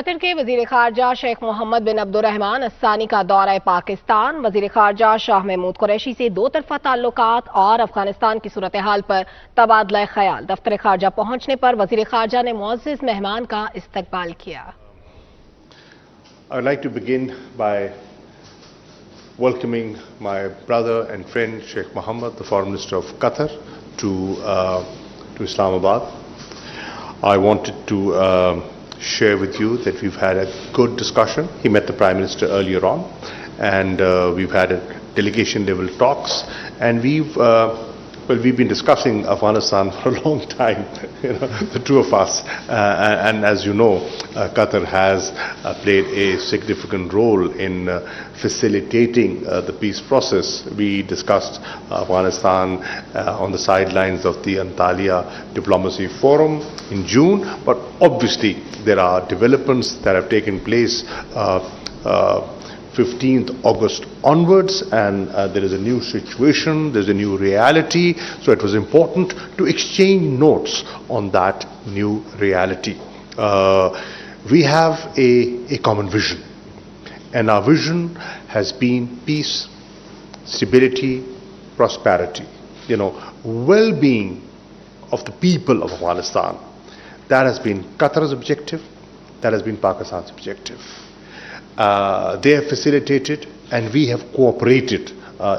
Qatar के वजीर खारजा शेख मोहम्मद बिन अब्दुलरहमान सानी का दौरा पाकिस्तान। वजीर खारजा शाह महमूद कुरैशी से दो तरफा ताल्लुकात और अफगानिस्तान की सूरत हाल पर तबादला ख्याल। दफ्तर खारजा पहुंचने पर वजीर खारजा ने मुअज़्ज़िज़ मेहमान का इस्तकबाल किया। I would like to begin by welcoming my brother and friend Sheikh Mohammed, the Foreign Minister of Qatar, to Islamabad. I wanted to share with you that we've had a good discussion. He met the Prime Minister earlier on, and we've had a delegation level talks, and we've been discussing Afghanistan for a long time, the two of us, and as you know, Qatar has played a significant role in facilitating the peace process. We discussed Afghanistan on the sidelines of the Antalya Diplomacy Forum in June, but obviously there are developments that have taken place 15th August onwards, and there is a new situation, there's a new reality, so it was important to exchange notes on that new reality. We have a common vision, and our vision has been peace, stability, prosperity, well-being of the people of Afghanistan. That has been Qatar's objective, that has been Pakistan's objective. They have facilitated and we have cooperated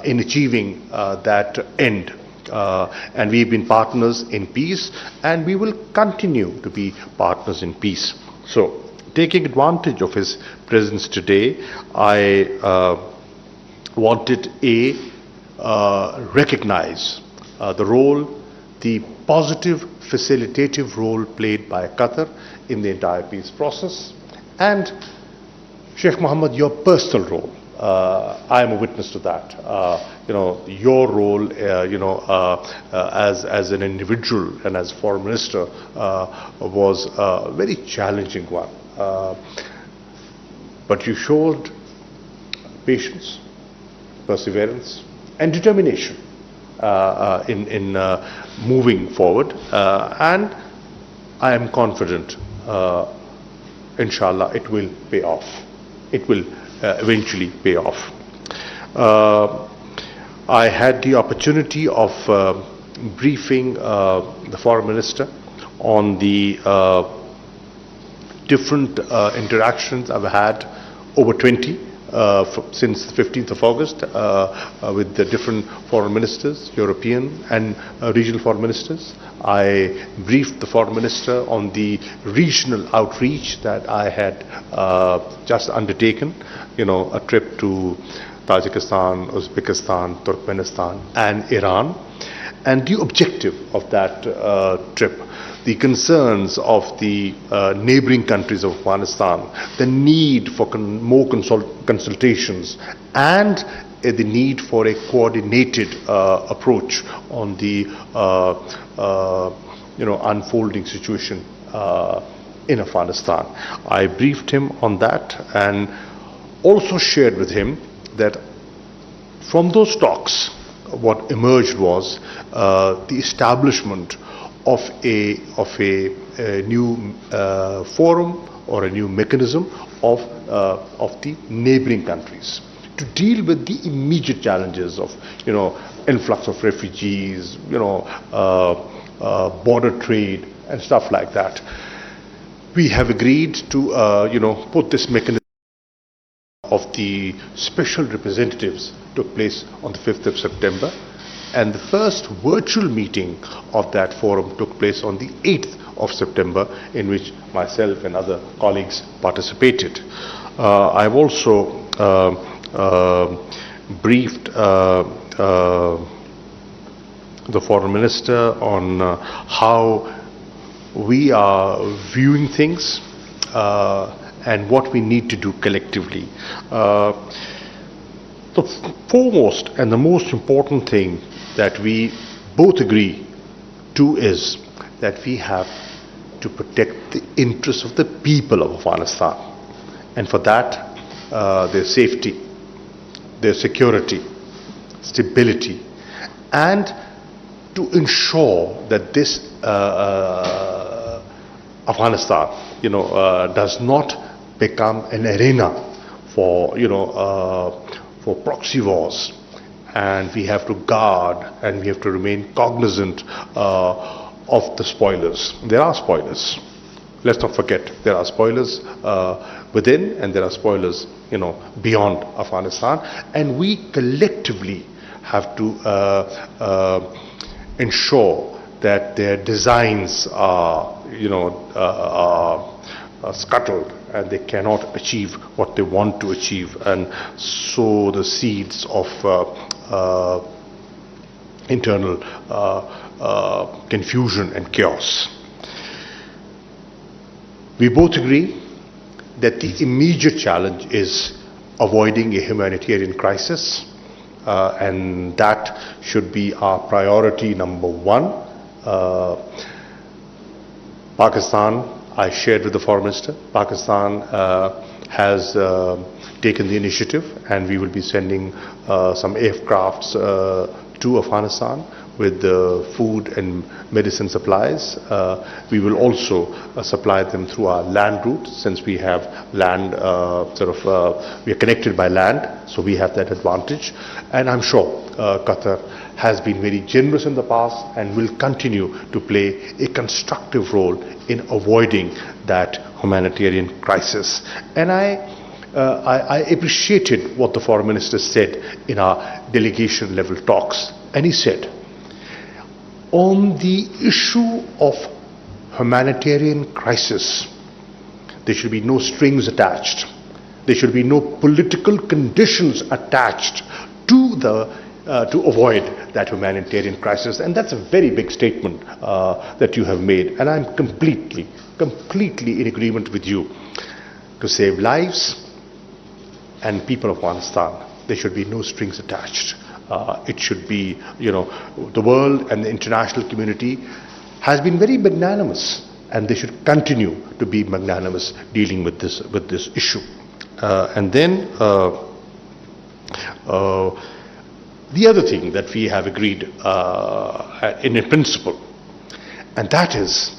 in achieving that end. And we've been partners in peace, and we will continue to be partners in peace. So, taking advantage of his presence today, I wanted recognize the role, the positive facilitative role played by Qatar in the entire peace process, and Sheikh Mohammed, your personal role. I am a witness to that. Your role, as an individual and as foreign minister, was a very challenging one. But you showed patience, perseverance, and determination in moving forward. And I am confident, inshallah, it will pay off. It will eventually pay off. I had the opportunity of briefing the Foreign Minister on the different interactions I've had, over 20 since the 15th of August, with the different foreign ministers, European and regional foreign ministers. I briefed the foreign minister on the regional outreach that I had just undertaken, a trip to Tajikistan, Uzbekistan, Turkmenistan and Iran, and the objective of that trip, the concerns of the neighboring countries of Afghanistan, the need for more consultations, and the need for a coordinated approach on the unfolding situation in Afghanistan. I briefed him on that and also shared with him that from those talks what emerged was the establishment of a new forum or a new mechanism of the neighboring countries to deal with the immediate challenges of influx of refugees, border trade and stuff like that. We have agreed to put this mechanism of the special representatives took place on the 5th of September, and the first virtual meeting of that forum took place on the 8th of September, in which myself and other colleagues participated. I've also briefed the Foreign Minister on how we are viewing things and what we need to do collectively. The foremost and the most important thing that we both agree to is that we have to protect the interests of the people of Afghanistan, and for that their safety, their security, stability, and to ensure that this Afghanistan does not become an arena for, for proxy wars. And we have to guard and we have to remain cognizant of the spoilers. There are spoilers. Let's not forget, there are spoilers within and there are spoilers, beyond Afghanistan. And we collectively have to ensure that their designs are, scuttled and they cannot achieve what they want to achieve, and sow the seeds of internal confusion and chaos. We both agree that the immediate challenge is avoiding a humanitarian crisis, and that should be our priority number one. Pakistan, I shared with the Foreign Minister, Pakistan has taken the initiative, and we will be sending some aircrafts to Afghanistan with food and medicine supplies. We will also supply them through our land route, since we have land, we are connected by land, so we have that advantage. And I'm sure Qatar has been very generous in the past and will continue to play a constructive role in avoiding that humanitarian crisis. And I appreciated what the Foreign Minister said in our delegation level talks. And he said, on the issue of humanitarian crisis, there should be no strings attached. There should be no political conditions attached to avoid that humanitarian crisis. And that's a very big statement that you have made. And I'm completely in agreement with you. To save lives and people of Afghanistan, there should be no strings attached. It should be, the world and the international community has been very magnanimous, and they should continue to be magnanimous dealing with this issue. And then the other thing that we have agreed in a principle, and that is,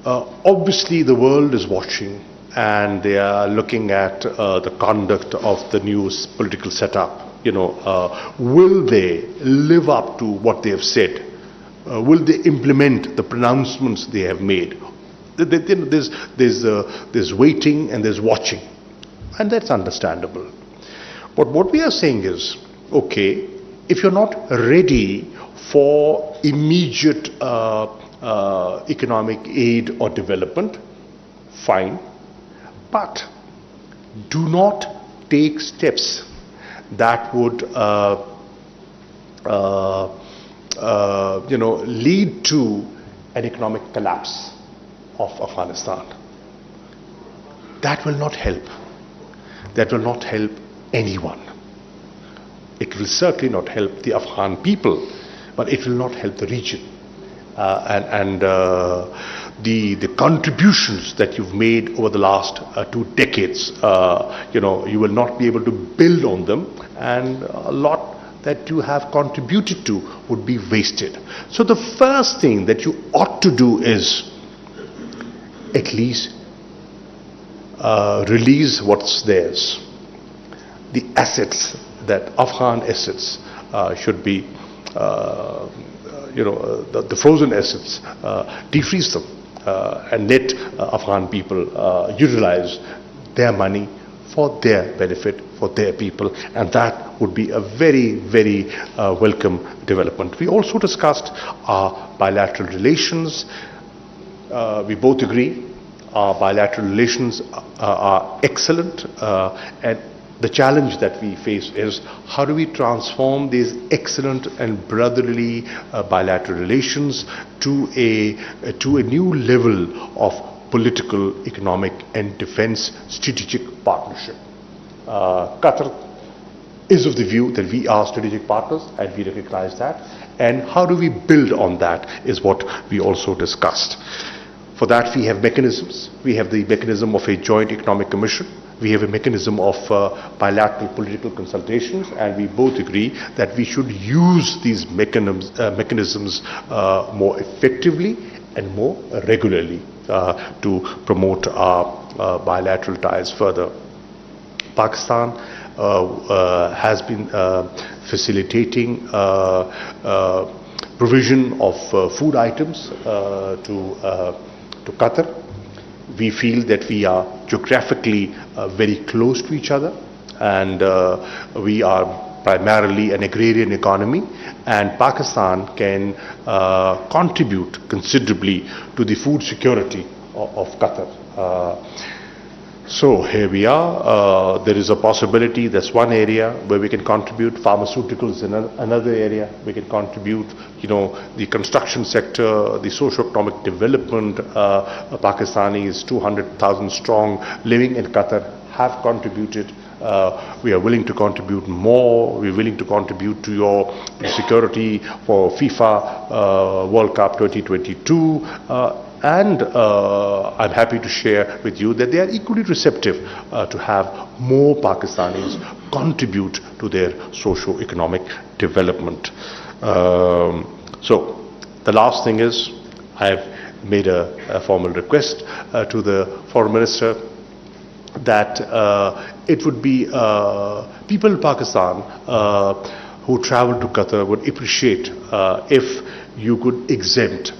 obviously the world is watching and they are looking at the conduct of the new political setup. Will they live up to what they have said? Will they implement the pronouncements they have made? There's waiting and there's watching, and that's understandable. But what we are saying is, okay, if you're not ready for immediate economic aid or development, fine, but do not take steps that would lead to an economic collapse of Afghanistan. That will not help. That will not help anyone. It will certainly not help the Afghan people, but it will not help the region. The contributions that you've made over the last 2 decades, you will not be able to build on them, and a lot that you have contributed to would be wasted. So the first thing that you ought to do is at least release what's theirs. The assets, that Afghan assets should be, the frozen assets, defreeze them and let Afghan people utilize their money for their benefit, for their people, and that would be a very, very welcome development. We also discussed our bilateral relations. We both agree our bilateral relations are excellent, and the challenge that we face is how do we transform these excellent and brotherly bilateral relations to a new level of political, economic and defense strategic partnership. Qatar is of the view that we are strategic partners, and we recognize that, and how do we build on that is what we also discussed. For that we have mechanisms. We have the mechanism of a joint economic commission. We have a mechanism of bilateral political consultations, and we both agree that we should use these mechanisms more effectively and more regularly to promote our bilateral ties further. Pakistan has been facilitating provision of food items to Qatar. We feel that we are geographically very close to each other, and we are primarily an agrarian economy, and Pakistan can contribute considerably to the food security of Qatar. So here we are. There is a possibility. That's one area where we can contribute. Pharmaceuticals in another area we can contribute. The construction sector, the socio-economic development. Pakistanis, 200,000 strong, living in Qatar, have contributed. We are willing to contribute more. We're willing to contribute to your security for FIFA World Cup 2022. And I'm happy to share with you that they are equally receptive to have more Pakistanis contribute to their socio-economic development. So the last thing is, I have made a formal request to the Foreign Minister that it would be people in Pakistan who travel to Qatar would appreciate if you could exempt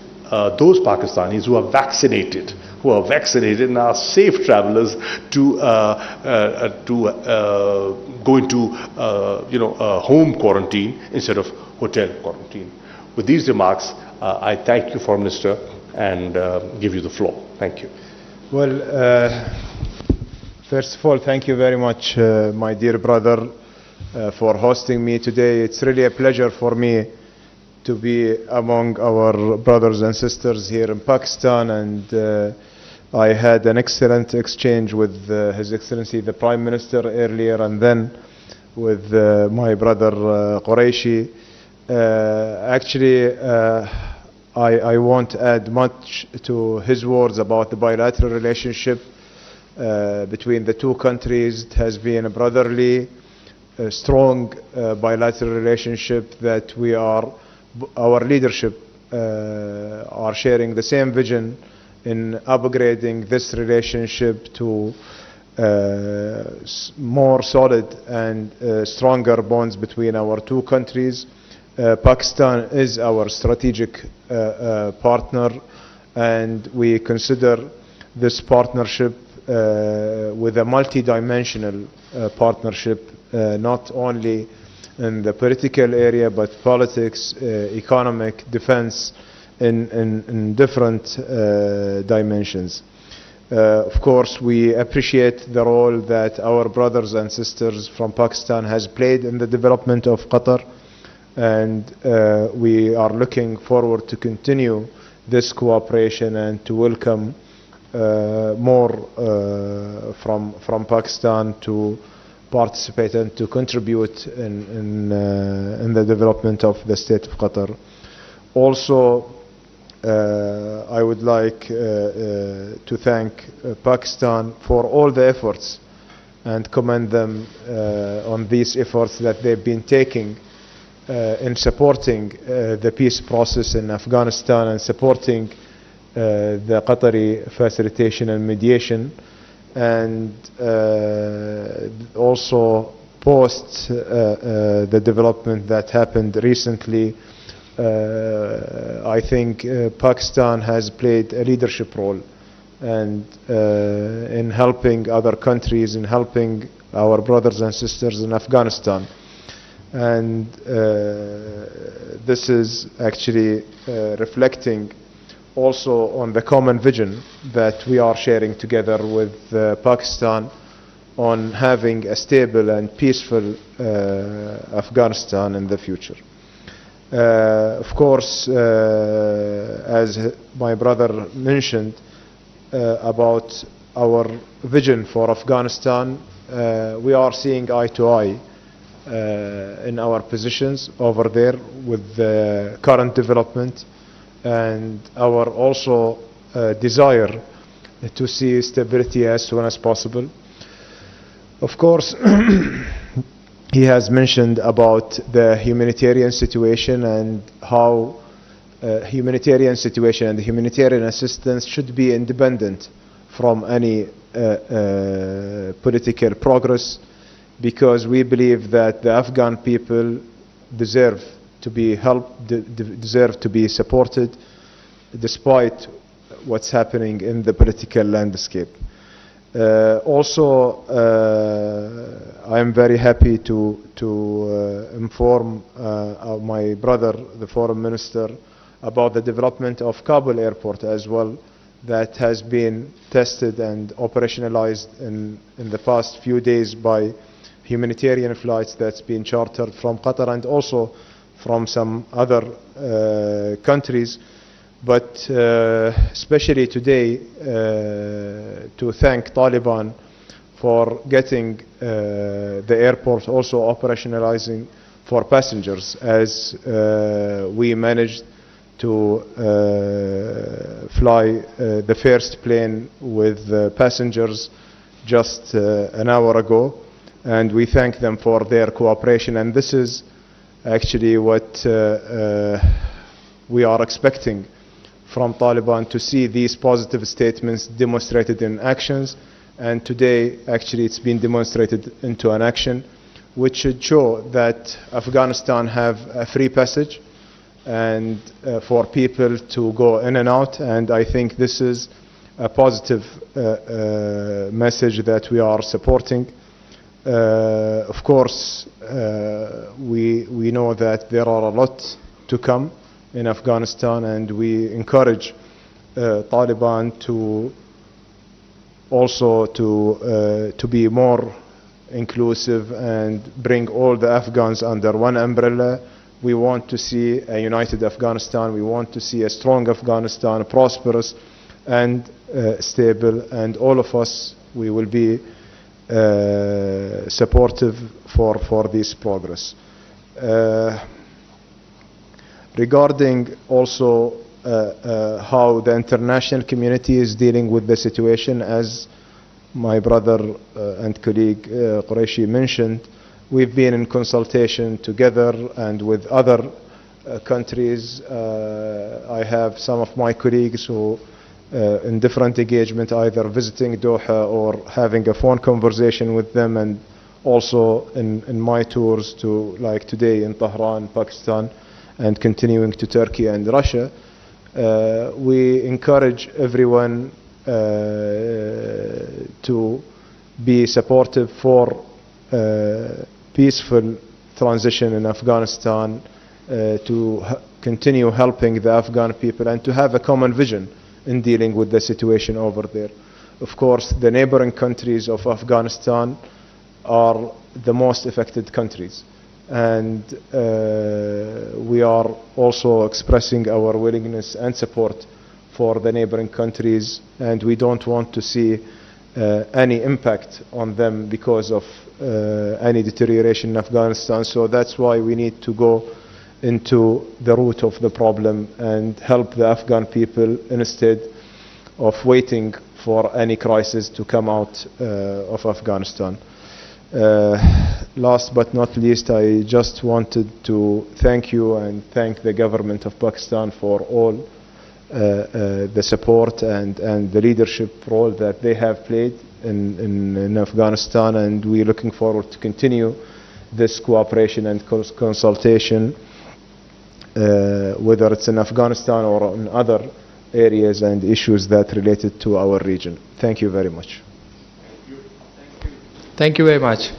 those Pakistanis who are vaccinated and are safe travelers to go into home quarantine instead of hotel quarantine. With these remarks, I thank you, Foreign Minister, and give you the floor. Thank you. Well, first of all, thank you very much, my dear brother, for hosting me today. It's really a pleasure for me to be among our brothers and sisters here in Pakistan, and I had an excellent exchange with His Excellency the Prime Minister earlier, and then with my brother Qureshi. Actually, I won't add much to his words about the bilateral relationship between the two countries. It has been a brotherly, strong bilateral relationship that our leadership are sharing the same vision in upgrading this relationship to more solid and stronger bonds between our two countries. Pakistan is our strategic partner, and we consider this partnership with a multidimensional partnership, not only in the political area, but politics, economic, defense, in different dimensions. Of course, we appreciate the role that our brothers and sisters from Pakistan has played in the development of Qatar, and we are looking forward to continue this cooperation and to welcome more from Pakistan to participate and to contribute in the development of the state of Qatar. Also, I would like to thank Pakistan for all the efforts and commend them on these efforts that they've been taking in supporting the peace process in Afghanistan and supporting the Qatari facilitation and mediation, and also post the development that happened recently. I think Pakistan has played a leadership role and in helping other countries, in helping our brothers and sisters in Afghanistan. And this is actually reflecting also on the common vision that we are sharing together with Pakistan on having a stable and peaceful Afghanistan in the future. Of course, as my brother mentioned about our vision for Afghanistan, we are seeing eye to eye in our positions over there with the current development and our also desire to see stability as soon as possible. Of course, he has mentioned about the humanitarian situation and how humanitarian situation and the humanitarian assistance should be independent from any political progress, because we believe that the Afghan people deserve to be helped, deserve to be supported, despite what's happening in the political landscape. Also, I am very happy to inform my brother, the Foreign Minister, about the development of Kabul Airport as well, that has been tested and operationalized in the past few days by humanitarian flights that's been chartered from Qatar and also from some other countries. But especially today, to thank Taliban for getting the airport also operationalizing for passengers, as we managed to fly the first plane with passengers just an hour ago, and we thank them for their cooperation. And this is actually what we are expecting from Taliban, to see these positive statements demonstrated in actions. And today, actually, it's been demonstrated into an action, which should show that Afghanistan have a free passage and for people to go in and out. And I think this is a positive message that we are supporting. Of course, we know that there are a lot to come in Afghanistan, and we encourage Taliban to also to be more inclusive and bring all the Afghans under one umbrella. We want to see a united Afghanistan. We want to see a strong Afghanistan, prosperous and stable, and all of us, we will be supportive for this progress. Regarding also how the international community is dealing with the situation, as my brother and colleague Qureshi mentioned, we've been in consultation together and with other countries. I have some of my colleagues who in different engagement, either visiting Doha or having a phone conversation with them, and also in my tours to, like today in Tehran, Pakistan, and continuing to Turkey and Russia. We encourage everyone to be supportive for peaceful transition in Afghanistan, to continue helping the Afghan people, and to have a common vision in dealing with the situation over there. Of course, the neighboring countries of Afghanistan are the most affected countries. And we are also expressing our willingness and support for the neighboring countries, and we don't want to see any impact on them because of any deterioration in Afghanistan. So that's why we need to go into the root of the problem and help the Afghan people instead of waiting for any crisis to come out of Afghanistan. Last but not least, I just wanted to thank you and thank the government of Pakistan for all the support and the leadership role that they have played in Afghanistan, and we're looking forward to continue this cooperation and consultation, whether it's in Afghanistan or in other areas and issues that related to our region. Thank you very much. Thank you very much.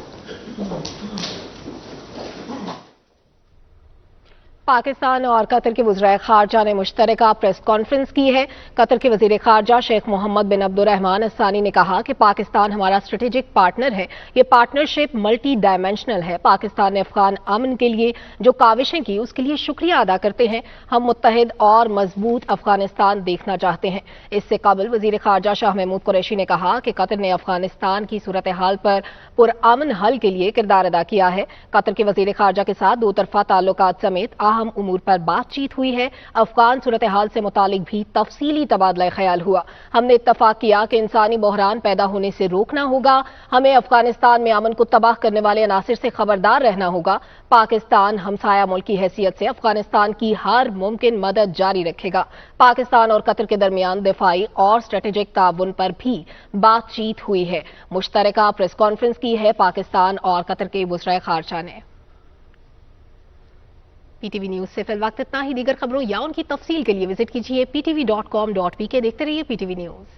Pakistan और Qatar के वज़ीर ख़ारजा ने मुश्तरका press conference की है। Qatar के वज़ीर ख़ारजा शेख मोहम्मद बिन Abdurrahman सानी ने कहा कि पाकिस्तान हमारा स्ट्रेटेजिक पार्टनर है। ये पार्टनरशिप मल्टी डायमेंशनल है। पाकिस्तान ने अफगान अमन के लिए जो काविशें की, उसके लिए शुक्रिया अदा करते हैं। हम मुत्तहिद और मजबूत अफगानिस्तान देखना चाहते हैं। इससे कबल वज़ीर ख़ारजा शाह महमूद कुरैशी ने कहा कि कतर ने अफगानिस्तान की सूरत हाल पर पुरअमन हल के लिए किरदार अदा किया है। कतर के वज़ीर ख़ारजा के साथ दो तरफ़ा ताल्लुकात समेत अहम उमूर पर बातचीत हुई है। अफगान सूरत हाल से मुतालिक भी तफसीली तबादला ख्याल हुआ। हमने इत्तफाक किया कि इंसानी बहरान पैदा होने से रोकना होगा। हमें अफगानिस्तान में अमन को तबाह करने वाले अनासिर से खबरदार रहना होगा। पाकिस्तान हमसाया मुल्क की हैसियत से अफगानिस्तान की हर मुमकिन मदद जारी रखेगा। पाकिस्तान और कतर के दरमियान दिफाई और स्ट्रेटेजिक ताउन पर भी बातचीत हुई है। मुश्तरका प्रेस कॉन्फ्रेंस की है पाकिस्तान और कतर के वज़ीर ख़ारजा ने। पीटीवी न्यूज से फिल वक्त इतना ही। दीगर खबरों या उनकी तफसील के लिए विजिट कीजिए ptv.com.pk। देखते रहिए पीटीवी न्यूज।